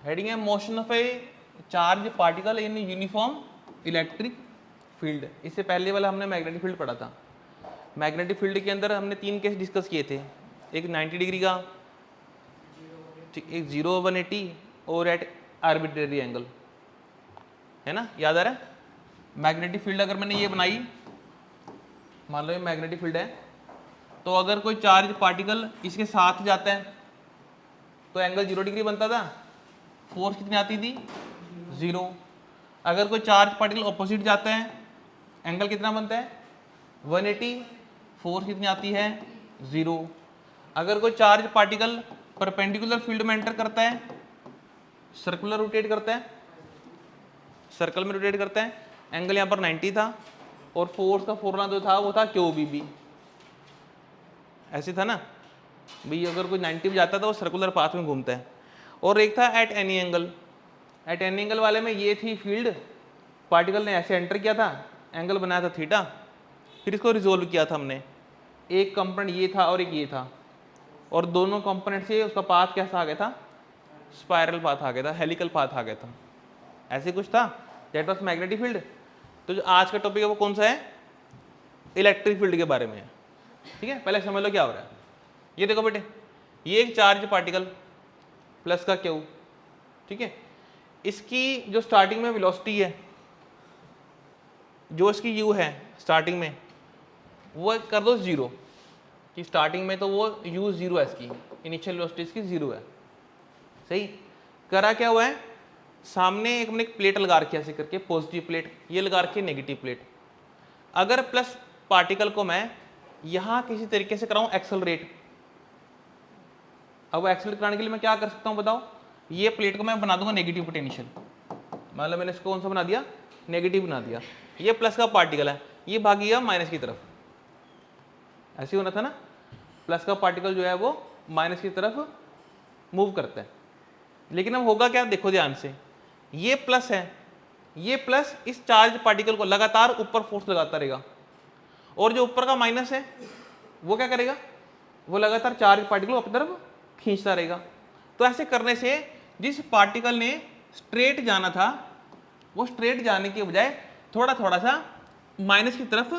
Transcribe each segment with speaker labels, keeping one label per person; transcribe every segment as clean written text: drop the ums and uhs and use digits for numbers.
Speaker 1: Heading है motion of A charge particle in uniform electric field. इससे पहले वाला हमने मैग्नेटिक फील्ड पढ़ा था। मैग्नेटिक फील्ड के अंदर हमने 3 केस डिस्कस किए थे, एक 90 डिग्री का, एक 0 180 और एट आर्बिट्रेरी एंगल, है ना, याद आ रहा है। मैग्नेटिक फील्ड अगर मैंने ये बनाई, मान लो ये मैग्नेटिक फील्ड है, तो अगर कोई चार्ज पार्टिकल इसके साथ जाता है तो एंगल 0 डिग्री बनता था, फोर्स कितनी आती थी 0। अगर कोई चार्ज पार्टिकल ऑपोजिट जाता है एंगल कितना बनता है 180, फोर्स कितनी आती है 0। अगर कोई चार्ज पार्टिकल परपेंडिकुलर फील्ड में एंटर करता है, सर्कुलर रोटेट करता है, सर्कल में रोटेट करता है, एंगल यहाँ पर 90 था और फोर्स का फॉर्मूला जो था वो था QBB, ऐसे था ना भाई। अगर कोई 90 पे जाता था वो सर्कुलर पाथ में घूमता है। और एक था at any angle. At any angle वाले में ये थी फील्ड, पार्टिकल ने ऐसे एंटर किया था, एंगल बनाया था थीटा, फिर इसको रिजोल्व किया था हमने। एक कंपोनेंट ये था और एक ये था, और दोनों कंपोनेंट से उसका पाथ कैसा आ गया था, स्पाइरल पाथ आ गया था, हेलिकल पाथ आ गया था, ऐसे कुछ था। That was magnetic field. तो जो आज का टॉपिक है वो कौन सा है, इलेक्ट्रिक फील्ड के बारे में है। ठीक है, पहले समझ लो क्या हो रहा है। ये देखो बेटे, ये एक चार्ज पार्टिकल प्लस का क्यू, ठीक है, इसकी जो स्टार्टिंग में वेलोसिटी है, जो इसकी यू है स्टार्टिंग में, वो कर दो 0, कि स्टार्टिंग में तो वो यू 0 है, इसकी इनिशियल वेलोसिटी इसकी 0 है। सही। करा क्या हुआ है, सामने एक हमने एक प्लेट लगा रखी है ऐसे करके, पॉजिटिव प्लेट, ये लगा रखी है नेगेटिव प्लेट। अगर प्लस पार्टिकल को मैं यहां किसी तरीके से कराऊं एक्सेलरेट, अब एक्सेलरेट कराने के लिए मैं क्या कर सकता हूं बताओ, ये प्लेट को मैं बना दूंगा नेगेटिव पोटेंशियल, मतलब मैंने इसको कौन सा बना दिया, नेगेटिव बना दिया। ये प्लस का पार्टिकल है, ये भागेगा माइनस की तरफ, ऐसे होना था ना, प्लस का पार्टिकल जो है वो माइनस की तरफ मूव करता है। लेकिन अब होगा क्या, देखो ध्यान से, ये प्लस है, ये प्लस इस चार्ज पार्टिकल को लगातार ऊपर फोर्स लगाता रहेगा, और जो ऊपर का माइनस है वो क्या करेगा, वो लगातार चार्ज पार्टिकल को अपनी तरफ खींचता रहेगा। तो ऐसे करने से जिस पार्टिकल ने स्ट्रेट जाना था वो स्ट्रेट जाने के बजाय थोड़ा थोड़ा सा माइनस की तरफ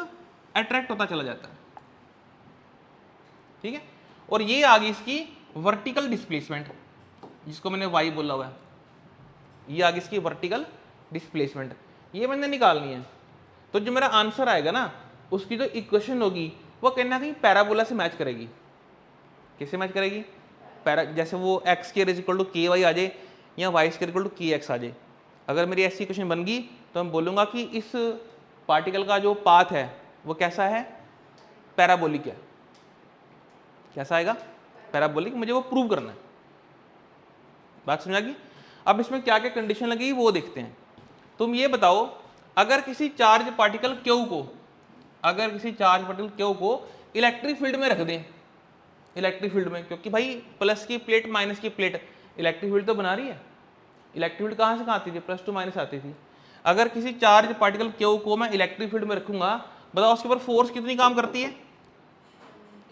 Speaker 1: अट्रैक्ट होता चला जाता है। ठीक है, और ये आ गई इसकी वर्टिकल डिस्प्लेसमेंट, जिसको मैंने वाई बोला हुआ है, ये आ गई इसकी वर्टिकल डिस्प्लेसमेंट, ये मैंने निकालनी है। तो जो मेरा आंसर आएगा ना, उसकी जो इक्वेशन होगी वो कहीं ना कहीं पैराबोला से मैच करेगी। किससे मैच करेगी, जैसे वो X square is equal to K Y आ जाए, या Y square equal to K X आ जाए। अगर मेरी ऐसी इक्वेशन बन गई तो मैं बोलूँगा कि इस पार्टिकल का जो पाथ है वो कैसा है, पैराबोलिक है। कैसा आएगा, पैराबोलिक। मुझे वो प्रूव करना है, बात समझ आ गई। अब इसमें क्या क्या कंडीशन लगेगी वो देखते हैं। तुम ये बताओ, अगर किसी चार्ज पार्टिकल क्यू को, अगर किसी चार्ज पार्टिकल क्यू को इलेक्ट्रिक फील्ड में रख दें, इलेक्ट्रिक फील्ड में, क्योंकि भाई प्लस की प्लेट माइनस की प्लेट इलेक्ट्रिक फील्ड तो बना रही है। इलेक्ट्रिक फील्ड कहाँ से आती थी, प्लस टू माइनस आती थी। अगर किसी चार्ज पार्टिकल क्यू को मैं इलेक्ट्रिक फील्ड में रखूंगा, बताओ उसके ऊपर फोर्स कितनी काम करती है,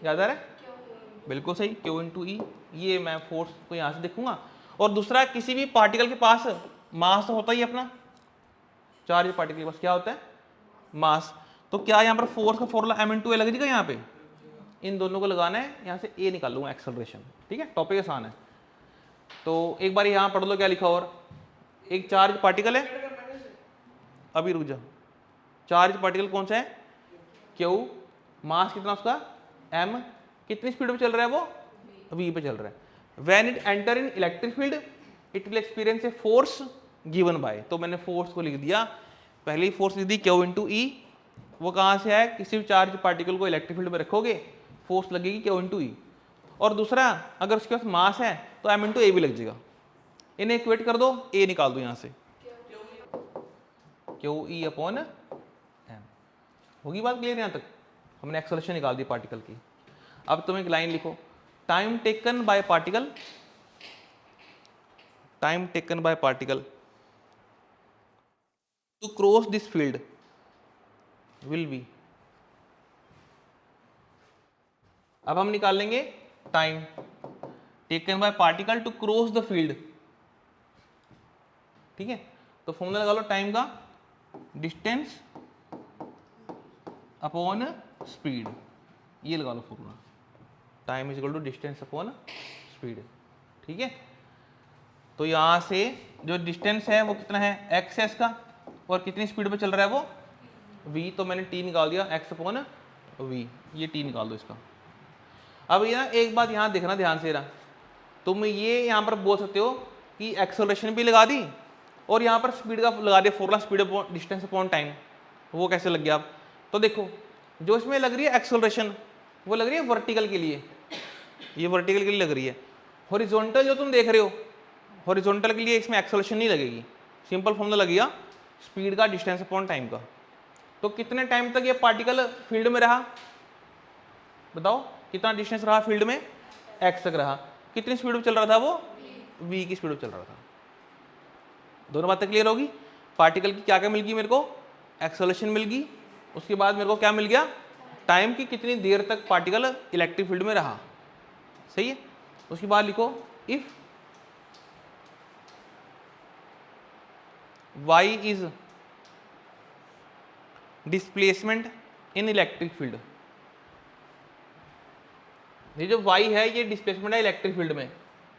Speaker 1: याद आ रहा है, बिल्कुल सही, क्यू इंटू ई। ये मैं फोर्स को यहाँ से देखूंगा। और दूसरा, किसी भी पार्टिकल के पास मास तो होता ही अपना, चार्ज पार्टिकल के पास क्या होता है, मास। तो क्या यहाँ पर फोर्स का फॉर्मूला m इंटू ए लग जाएगा, यहाँ पे इन दोनों को लगाना है, यहाँ से ए निकालूंगा एक्सेलरेशन। ठीक है, टॉपिक आसान है। तो एक बार यहाँ पढ़ लो क्या लिखा, और एक चार्ज पार्टिकल है, अभी रुक जाओ, चार्ज पार्टिकल कौन सा है, क्यू, मास कितना उसका m, कितनी स्पीड पे चल रहा है वो, v पे चल रहा है। When it enter in electric field it will experience a force given by, तो मैंने फोर्स को लिख दिया, पहली फोर्स लिख दी क्यू इंटू ई। वो कहाँ से है, किसी भी चार्ज पार्टिकल को इलेक्ट्रिक फील्ड में रखोगे फोर्स लगेगी क्यू इंटू ई। और दूसरा, अगर उसके पास मास है तो m इंटू ए भी लग जाएगा। इन्हें इक्वेट कर दो, a निकाल दो यहाँ से, क्यू ई अपॉन एम। होगी बात क्लियर यहाँ तक, हमने एक्सेलरेशन निकाल दी पार्टिकल की। अब तुम एक लाइन लिखो, time taken by particle, time taken by particle to cross this field will be. अब हम निकाल लेंगे time taken by particle to cross the field, ठीक है, तो फॉर्मूला लगा लो टाइम का, डिस्टेंस अपॉन स्पीड, ये लगा लो formula, time is equal to distance upon speed. ठीक है, तो यहाँ से जो डिस्टेंस है वो कितना है, एक्स है इसका, और कितनी स्पीड पे चल रहा है वो v, तो मैंने t निकाल दिया, x अपॉन v, ये t निकाल दो इसका। अब ये ना एक बात यहाँ देखना ध्यान से, तुम ये यहाँ पर बोल सकते हो कि एक्सेलरेशन भी लगा दी और यहाँ पर स्पीड का लगा दिया formula, speed upon distance upon time, वो कैसे लग गया अब? तो देखो जो इसमें लग रही है एक्सेलरेशन वो लग रही है वर्टिकल के लिए, ये वर्टिकल के लिए लग रही है। हॉरिजॉन्टल जो तुम देख रहे हो, हॉरिजॉन्टल के लिए इसमें एक्सेलरेशन नहीं लगेगी, सिंपल फॉर्मूला लग गया स्पीड का डिस्टेंस अपॉन टाइम का। तो कितने टाइम तक ये पार्टिकल फील्ड में रहा, बताओ कितना डिस्टेंस रहा फील्ड में, x तक रहा। कितनी स्पीड पे चल रहा था वो, v की स्पीड पे चल रहा था। दोनों बातें क्लियर होगी। पार्टिकल की क्या क्या मिल गई मेरे को, एक्सेलरेशन मिल गई, उसके बाद मेरे को क्या मिल गया, टाइम की कितनी देर तक पार्टिकल इलेक्ट्रिक फील्ड में रहा। सही है, उसके बाद लिखो if y is displacement in electric field, ये जो y है ये डिस्प्लेसमेंट है इलेक्ट्रिक फील्ड में,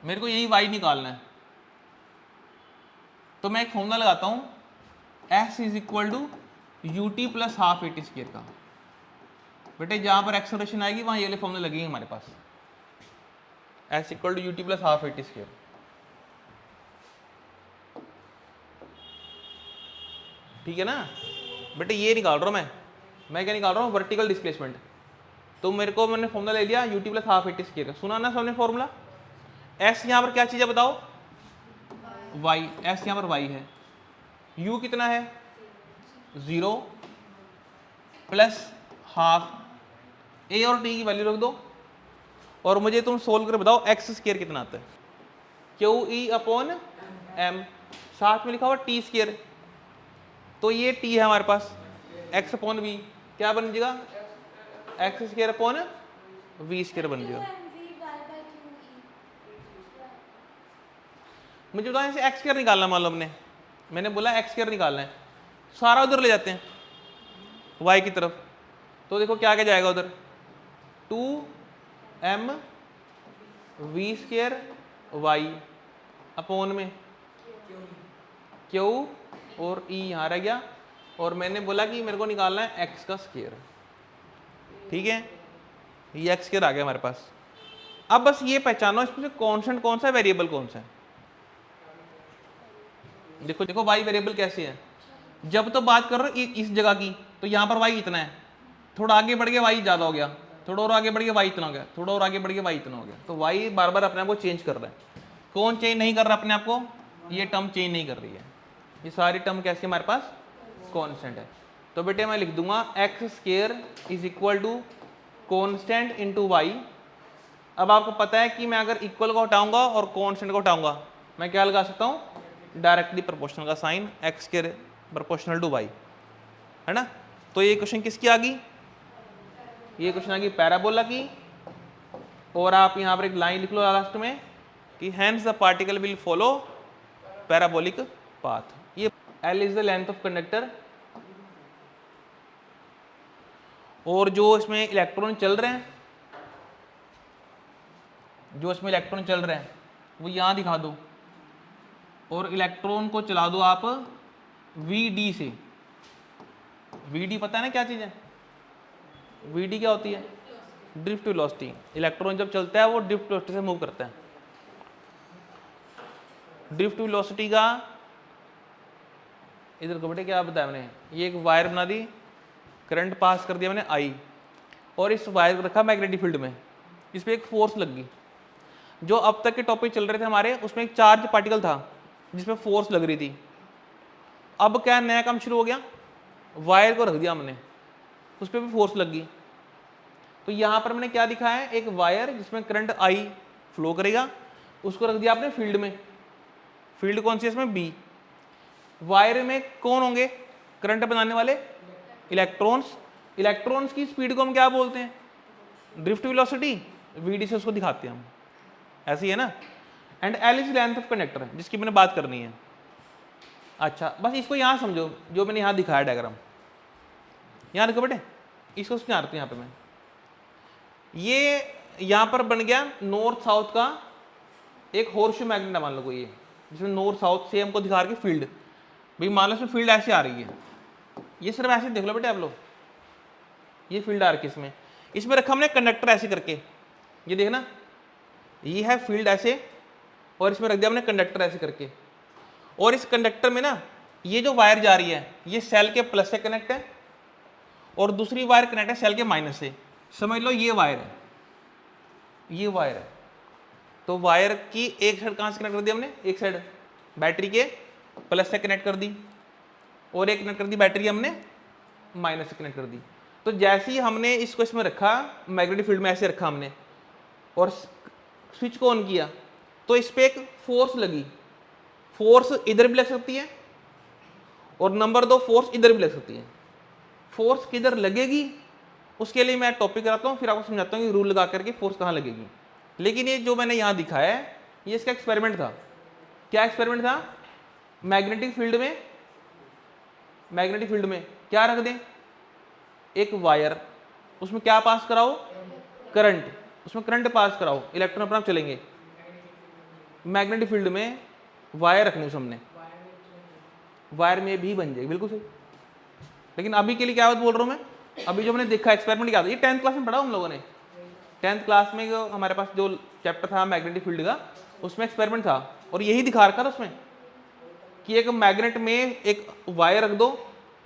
Speaker 1: मेरे को यही y निकालना है। तो मैं एक फॉर्मूला लगाता हूं, s is equal to U T plus half A T square का। बेटे जहां पर एक्सेलरेशन आएगी वहां ये वाले फॉर्मूले लगेंगे हमारे पास, s equal to U T plus half A T square. ठीक है ना बेटे, ये निकाल रहा हूं मैं क्या निकाल रहा हूँ, वर्टिकल डिस्प्लेसमेंट। तो मेरे को मैंने फॉर्मूला ले लिया you T plus half A T square, सुना ना सबने फॉर्मूला। s यहाँ पर क्या चीज़ है बताओ, y, s यहाँ पर y है, u कितना है 0 प्लस हाफ, a और t की वैल्यू रख दो और मुझे तुम सोल्व कर बताओ x स्क्वायर कितना आता है, क्यू ई अपॉन m, साथ में लिखा हुआ t स्क्वायर, तो ये t है हमारे पास, x अपॉन v क्या बन जाएगा, X square upon V square बन जाएगा। मुझे बताओ इसे एक्स स्क्वायर निकालना, मान लो मैंने बोला एक्स स्क्वायर निकालना है, सारा उधर ले जाते हैं y की तरफ, तो देखो क्या क्या जाएगा उधर, 2m V square y upon में q और e यहाँ रह गया, और मैंने बोला कि मेरे को निकालना है x का स्क्वायर। ठीक है, ये x स्क्वायर आ गया हमारे पास। अब बस ये पहचानो इसमें से कांस्टेंट कौन सा है, वेरिएबल कौन सा है। देखो देखो y वेरिएबल कैसे है, जब तो बात कर रहे हो इस जगह की, तो यहाँ पर y इतना है, थोड़ा आगे बढ़ के y ज़्यादा हो गया, थोड़ा और आगे बढ़ के y इतना हो गया, थोड़ा और आगे बढ़ के y इतना हो गया, तो y बार बार अपने आप को चेंज कर रहा है। कौन चेंज नहीं कर रहा अपने आप को, ये टर्म चेंज नहीं कर रही है, ये सारी टर्म कैसे हमारे पास कांस्टेंट है। तो बेटे मैं लिख दूंगा X square is equal to constant into y। अब आपको पता है कि मैं अगर इक्वल को हटाऊंगा और कांस्टेंट को हटाऊंगा, मैं क्या लगा सकता हूँ, डायरेक्टली प्रोपोर्शनल का sign, X square proportional to y, है ना। तो ये क्वेश्चन किसकी आ गई, ये क्वेश्चन आ गई पैराबोला की, और आप यहाँ पर एक लाइन लिख लो लास्ट में कि hence the particle will follow parabolic path. ये L is the length of conductor, और जो इसमें इलेक्ट्रॉन चल रहे हैं, जो इसमें इलेक्ट्रॉन चल रहे हैं वो यहाँ दिखा दो, और इलेक्ट्रॉन को चला दो आप VD से। VD पता है ना क्या चीज़ है, VD क्या होती है, ड्रिफ्ट वेलोसिटी। इलेक्ट्रॉन जब चलता है वो ड्रिफ्ट वेलोसिटी से मूव करता है। ड्रिफ्ट वेलोसिटी का इधर को बेटे क्या बताया मैंने, ये एक वायर बना दी, करंट पास कर दिया मैंने I, और इस वायर को रखा मैग्नेटिक फील्ड में, इस पर एक फोर्स लग गई। जो अब तक के टॉपिक चल रहे थे हमारे, उसमें एक चार्ज पार्टिकल था जिसमें फोर्स लग रही थी। अब क्या नया काम शुरू हो गया, वायर को रख दिया हमने, उस पर भी फोर्स लग गई। तो यहाँ पर मैंने क्या दिखा है, एक वायर जिसमें करंट I फ्लो करेगा, उसको रख दिया आपने फील्ड में। फील्ड कौन सी है इसमें, B। वायर में कौन होंगे करंट बनाने वाले, इलेक्ट्रॉन्स। इलेक्ट्रॉन्स की स्पीड को हम क्या बोलते हैं, ड्रिफ्ट वेलोसिटी, VD से उसको दिखाते हैं हम, ऐसी है ना। And L is length of conductor, जिसकी मैंने बात करनी है। अच्छा बस इसको यहाँ समझो, जो मैंने यहाँ दिखाया डायग्राम, यहाँ देखो बेटे, इसको समझा रहा हूँ यहाँ पे मैं। ये यहाँ पर बन गया नॉर्थ साउथ का एक हॉर्सशू मैग्नेट है, मान लो कोई, ये जिसमें नॉर्थ साउथ से हमको दिखा रही है फील्ड, भाई मान लो इसमें फील्ड ऐसे आ रही है, ये सिर्फ ऐसे देख लो बेटे आप लोग, ये फील्ड आ रही है इसमें, इसमें रखा हमने कंडक्टर ऐसे करके, ये देखना ये है फील्ड ऐसे, और इसमें रख दिया हमने कंडक्टर ऐसे करके, और इस कंडक्टर में ना ये जो वायर जा रही है ये सेल के प्लस से कनेक्ट है, और दूसरी वायर कनेक्ट है सेल के माइनस से। समझ लो ये वायर है, ये वायर है, तो वायर की एक साइड कहां से कनेक्ट कर दी हमने, एक साइड बैटरी के प्लस से कनेक्ट कर दी, और एक कनेक्ट कर दी बैटरी के हमने माइनस से कनेक्ट कर दी। तो जैसे ही हमने इसको इसमें रखा, मैग्नेटिक फील्ड में ऐसे रखा हमने, और स्विच को ऑन किया, तो इस पर एक फोर्स लगी, फोर्स इधर भी लग सकती है, और नंबर 2 फोर्स इधर भी लग सकती है। फोर्स किधर लगेगी उसके लिए मैं टॉपिक कराता हूँ, फिर आपको समझाता हूँ कि रूल लगा करके फोर्स कहाँ लगेगी। लेकिन ये जो मैंने यहाँ दिखाया है ये इसका एक्सपेरिमेंट था। क्या एक्सपेरिमेंट था? मैग्नेटिक फील्ड में, मैग्नेटिक फील्ड में क्या रख दें, एक वायर, उसमें क्या पास कराओ, करंट, उसमें करंट पास कराओ, इलेक्ट्रॉन अपना चलेंगे। मैग्नेटिक फील्ड में वायर रखनी उसमें हमने, वायर में भी बन जाएगी, बिल्कुल सही। लेकिन अभी के लिए क्या बात बोल रहा हूँ मैं, अभी जो हमने देखा एक्सपेरिमेंट क्या था, ये 10th क्लास में पढ़ा हम लोगों ने। 10th क्लास में जो हमारे पास जो चैप्टर था मैग्नेटिक फील्ड का, उसमें एक्सपेरिमेंट था, और यही दिखा रखा था उसमें कि एक मैग्नेट में एक वायर रख दो,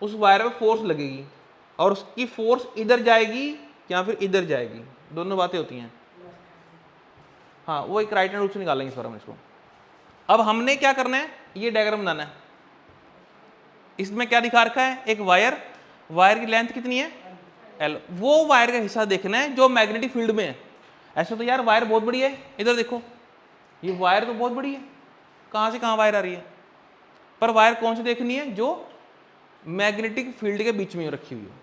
Speaker 1: उस वायर में फोर्स लगेगी, और उसकी फोर्स इधर जाएगी या फिर इधर जाएगी, दोनों बातें होती हैं। हाँ, वो एक राइट हैंड रूल से निकालेंगे इस बार हम इसको। अब हमने क्या करना है, ये डायग्राम बनाना है। इसमें क्या दिखा रखा है, एक वायर, वायर की लेंथ कितनी है, एल, वो वायर का हिस्सा देखना है जो मैग्नेटिक फील्ड में है। ऐसे तो यार वायर बहुत बड़ी है, इधर देखो ये वायर तो बहुत बड़ी है, कहां से कहां वायर आ रही है, पर वायर कौन सी देखनी है, जो मैग्नेटिक फील्ड के बीच में रखी हुई है।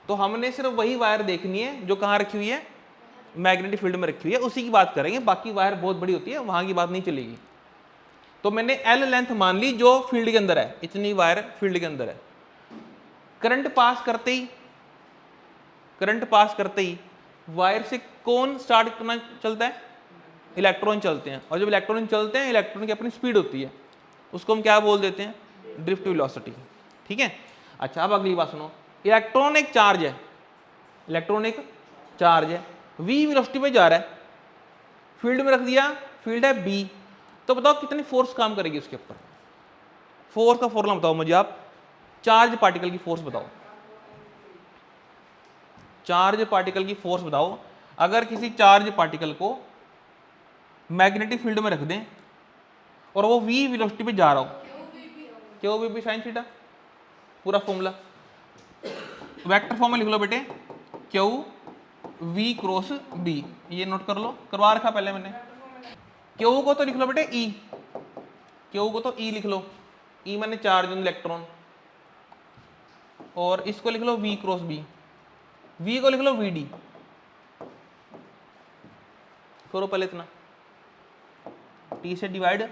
Speaker 1: तो हमने सिर्फ वही वायर देखनी है जो कहां रखी हुई है, मैग्नेटिक फील्ड में रखी हुई है, उसी की बात करेंगे। बाकी वायर बहुत बड़ी होती है, वहां की बात नहीं चलेगी। तो मैंने एल लेंथ मान ली जो फील्ड के अंदर है, इतनी वायर फील्ड के अंदर है। करंट पास करते ही, करंट पास करते ही वायर से कौन स्टार्ट करना चलता है, इलेक्ट्रॉन चलते हैं, और जब इलेक्ट्रॉन चलते हैं, इलेक्ट्रॉन की अपनी स्पीड होती है, उसको हम क्या बोल देते हैं, ड्रिफ्ट वेलोसिटी। ठीक है। अच्छा, अब अगली बात सुनो, इलेक्ट्रॉन एक चार्ज है, इलेक्ट्रॉन एक चार्ज है, v वेलोसिटी पे जा रहा है, फील्ड में रख दिया, फील्ड है b, तो बताओ कितनी फोर्स काम करेगी उसके ऊपर। फोर्स का फॉर्मूला बताओ मुझे आप, चार्ज पार्टिकल की फोर्स बताओ, चार्ज पार्टिकल की फोर्स बताओ। अगर किसी चार्ज पार्टिकल को मैग्नेटिक फील्ड में रख दें और वो v वेलोसिटी पे जा रहा हो, Q V B sine theta, पूरा फॉर्मूला वेक्टर फॉर्म में लिख लो बेटे, क्यू वी क्रॉस बी, ये नोट कर लो, करवा रखा पहले मैंने। क्यू को तो लिख लो बेटे ई, क्यू को तो ई लिख लो, ई मैंने चार्ज इलेक्ट्रॉन, और इसको लिख लो वी क्रॉस बी, वी को लिख लो वी डी, करो पहले इतना, टी से डिवाइड,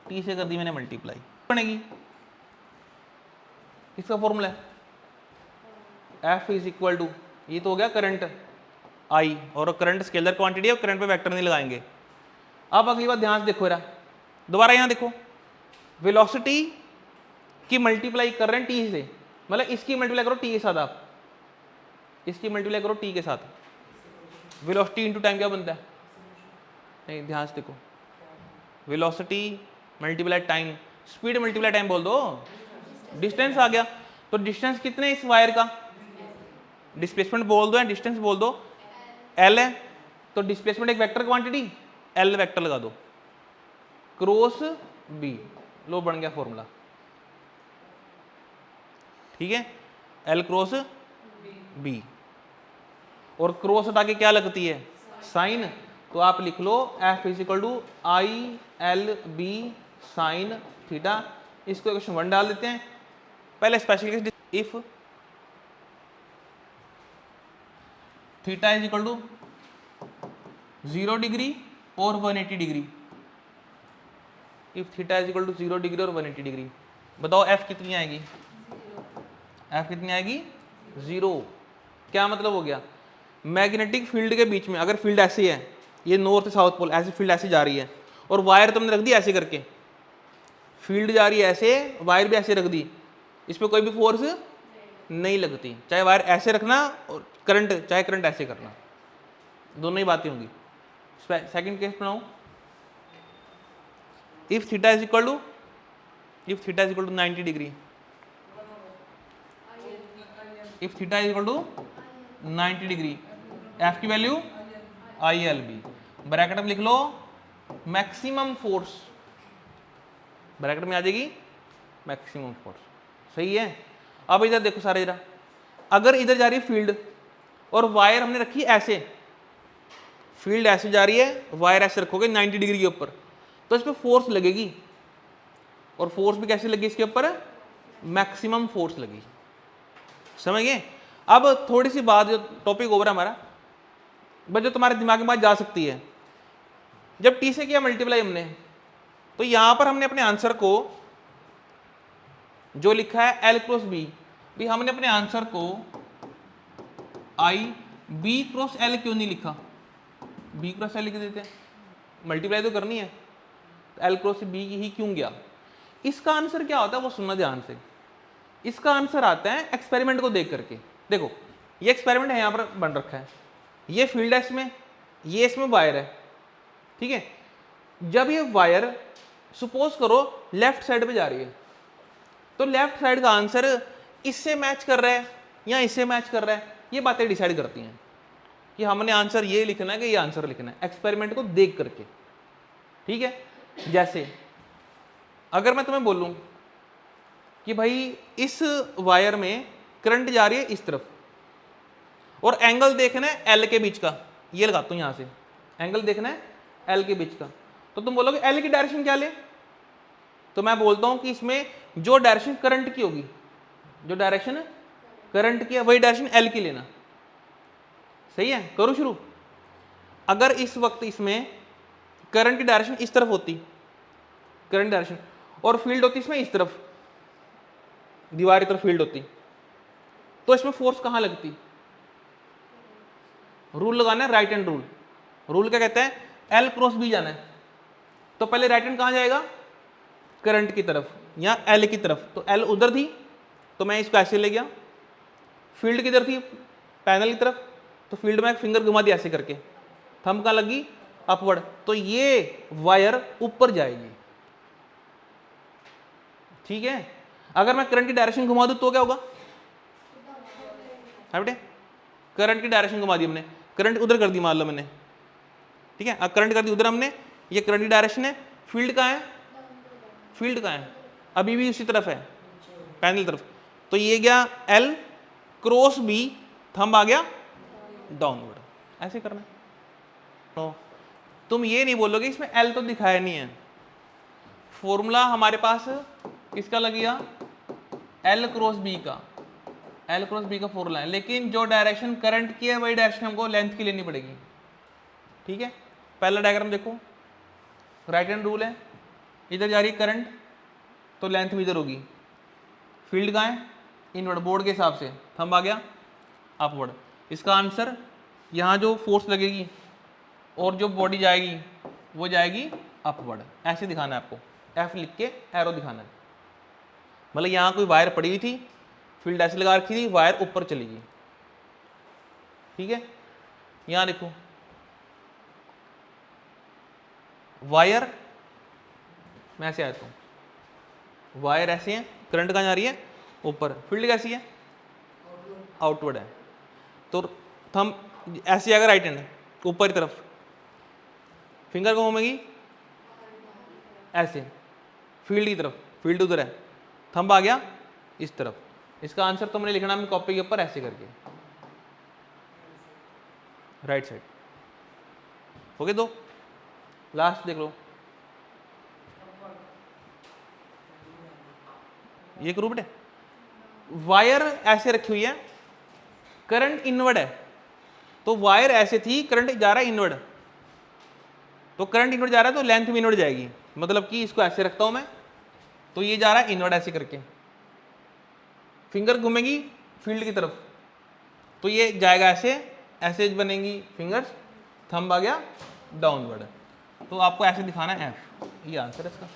Speaker 1: टी से कर दी मैंने मल्टीप्लाई, बनेगी किसका फॉर्मूला है, एफ इज इक्वल टू, ये तो हो गया करंट आई, और करंट स्केलर क्वांटिटी है, करंट पे वेक्टर नहीं लगाएंगे। अब अगली बात ध्यान से देखो जरा, दोबारा यहां देखो, वेलोसिटी की मल्टीप्लाई कर रहे हैं टी से, मतलब इसकी मल्टीप्लाई करो टी के साथ, आप इसकी मल्टीप्लाई करो टी के साथ, वेलोसिटी इंटू टाइम क्या बनता है, नहीं ध्यान से देखो, velocity multiply time, speed multiply time बोल दो, डिस्टेंस आ गया, तो डिस्टेंस कितने इस वायर का, डिस्प्लेसमेंट बोल दो या डिस्टेंस बोल दो, एल है, तो डिस्प्लेसमेंट एक वेक्टर क्वांटिटी, एल वेक्टर लगा दो, क्रॉस बी, लो बन गया फॉर्मूला। ठीक है, एल क्रॉस बी, और क्रॉस हटा के क्या लगती है, साइन, तो आप लिख लो F is equal to I L B sine theta. इसको इक्वेशन 1 डाल देते हैं। पहले special case, if theta is equal to 0 degree और 180 degree, if theta is equal to 0 degree और 180 डिग्री, बताओ एफ कितनी आएगी, एफ कितनी आएगी 0। क्या मतलब हो गया, मैग्नेटिक फील्ड के बीच में अगर फील्ड ऐसी है, ये नॉर्थ साउथ पोल, ऐसी फील्ड ऐसी जा रही है और वायर तुमने रख दी ऐसे करके, फील्ड जा रही है ऐसे, वायर भी ऐसे रख दी, इस पर कोई भी फोर्स नहीं लगती, चाहे वायर ऐसे रखना और करंट, चाहे करंट ऐसे करना, दोनों ही बातें होंगी। सेकंड केस बनाओ, if theta is equal to, if theta is equal to 90 degree, if theta is equal to 90 degree, F की वैल्यू ILB, ब्रैकेट में लिख लो मैक्सिमम फोर्स, ब्रैकेट में आ जाएगी मैक्सिमम फोर्स, सही है। अब इधर देखो सारे जरा, अगर इधर जा रही है फील्ड और वायर हमने रखी ऐसे, फील्ड ऐसे जा रही है, वायर ऐसे रखोगे 90 डिग्री के ऊपर, तो इस पर फोर्स लगेगी, और फोर्स भी कैसे लगी इसके ऊपर, मैक्सिमम फोर्स लगी, समझ गए। अब थोड़ी सी बात, जो टॉपिक ओवर है हमारा, बस जो तुम्हारे दिमाग में बात जा सकती है, जब टी से किया मल्टीप्लाई हमने, तो यहां पर हमने अपने आंसर को जो लिखा है L क्रॉस बी, भी हमने अपने आंसर को B क्रॉस L क्यों नहीं लिखा, B क्रॉस L लिख देते हैं, मल्टीप्लाई तो करनी है, तो L क्रॉस B ही क्यों गया। इसका आंसर क्या होता है वो सुनना ध्यान से, इसका आंसर आता है एक्सपेरिमेंट को देख करके। देखो ये एक्सपेरिमेंट है, यहां पर बन रखा है, ये फील्ड है इसमें, ये इसमें वायर है, ठीक है। जब ये वायर सपोज करो लेफ्ट साइड पे जा रही है, तो लेफ्ट साइड का आंसर इससे मैच कर रहा है या इससे मैच कर रहा है, ये बातें डिसाइड करती हैं कि हमने आंसर ये लिखना है कि ये आंसर लिखना है, एक्सपेरिमेंट को देख करके, ठीक है। जैसे अगर मैं तुम्हें बोलूं कि भाई इस वायर में करंट जा रही है इस तरफ, और एंगल देखना है एल के बीच का, ये लगाता हूं यहां से, एंगल देखना है एल के बीच का, तो तुम बोलोगे एल की डायरेक्शन क्या ले, तो मैं बोलता हूं कि इसमें जो डायरेक्शन करंट की होगी, जो डायरेक्शन करंट की है वही डायरेक्शन एल की लेना, सही है। करो शुरू, अगर इस वक्त इसमें करंट की डायरेक्शन इस तरफ होती, करंट डायरेक्शन, और फील्ड होती इसमें इस तरफ, दीवार की तरफ फील्ड होती, तो इसमें फोर्स कहां लगती, रूल लगाना है, राइट हैंड रूल। रूल क्या कहता है, एल क्रॉस बी जाना है, तो पहले राइट हैंड कहां जाएगा, करंट की तरफ या एल की तरफ, तो एल उधर थी तो मैं इसको ऐसे ले गया, फील्ड किधर थी पैनल की तरफ, तो फील्ड में एक फिंगर घुमा दिया ऐसे करके, थंब कहां लगी अपवर्ड, तो ये वायर ऊपर जाएगी, ठीक है। अगर मैं करंट की डायरेक्शन घुमा दूं तो क्या होगा, है बेटे, करंट की डायरेक्शन घुमा दी हमने, करंट उधर कर दी मान लो मैंने, ठीक है, अब करंट कर दी उधर हमने, ये करंट की डायरेक्शन है, फील्ड कहाँ है, फील्ड कहाँ है, अभी भी उसी तरफ है पैनल तरफ, तो ये गया एल क्रॉस बी, थंब आ गया डाउनवर्ड, ऐसे करना है। तो तुम ये नहीं बोलोगे इसमें एल तो दिखाया नहीं है, फॉर्मूला हमारे पास किसका लग गया, एल क्रॉस बी का, एल क्रॉस बी का फॉर्मूला है, लेकिन जो डायरेक्शन करंट की है वही डायरेक्शन हमको लेंथ की लेनी पड़ेगी, ठीक है। पहला डायग्राम देखो, राइट हैंड रूल है, इधर जा रही है करंट तो लेंथ भी इधर होगी, फील्ड कहाँ है इनवर्ड, बोर्ड के हिसाब से थंब आ गया अपवर्ड, इसका आंसर यहाँ जो फोर्स लगेगी और जो बॉडी जाएगी वो जाएगी अपवर्ड, ऐसे दिखाना है आपको, एफ लिख के एरो दिखाना है, मतलब यहाँ कोई वायर पड़ी हुई थी, फील्ड ऐसे लगा रखी थी, वायर ऊपर चली गई, ठीक है। यहाँ देखो वायर, मैं ऐसे आता हूँ, वायर ऐसे है, करंट कहाँ जा रही है ऊपर, फील्ड कैसी है आउटवर्ड है, तो थंब ऐसे आएगा राइट हैंड ऊपर की तरफ, फिंगर को घूमेगी ऐसे फील्ड की तरफ, फील्ड उधर है, थंब आ गया इस तरफ, इसका आंसर तुमने लिखना है कॉपी के ऊपर ऐसे करके, राइट साइड हो गए दो। लास्ट देख लो, ये ग्रुप है, वायर ऐसे रखी हुई है, करंट इनवर्ड है, तो वायर ऐसे थी, करंट जा रहा है इनवर्ड, तो करंट इनवर्ड जा रहा है तो लेंथ भी इनवर्ड जाएगी, मतलब कि इसको ऐसे रखता हूं मैं, तो ये जा रहा है इनवर्ड ऐसे करके, फिंगर घूमेगी फील्ड की तरफ, तो ये जाएगा ऐसे, ऐसे बनेंगी फिंगर्स, थंब आ गया डाउनवर्ड। तो आपको ऐसे दिखाना है एफ, ये आंसर है इसका।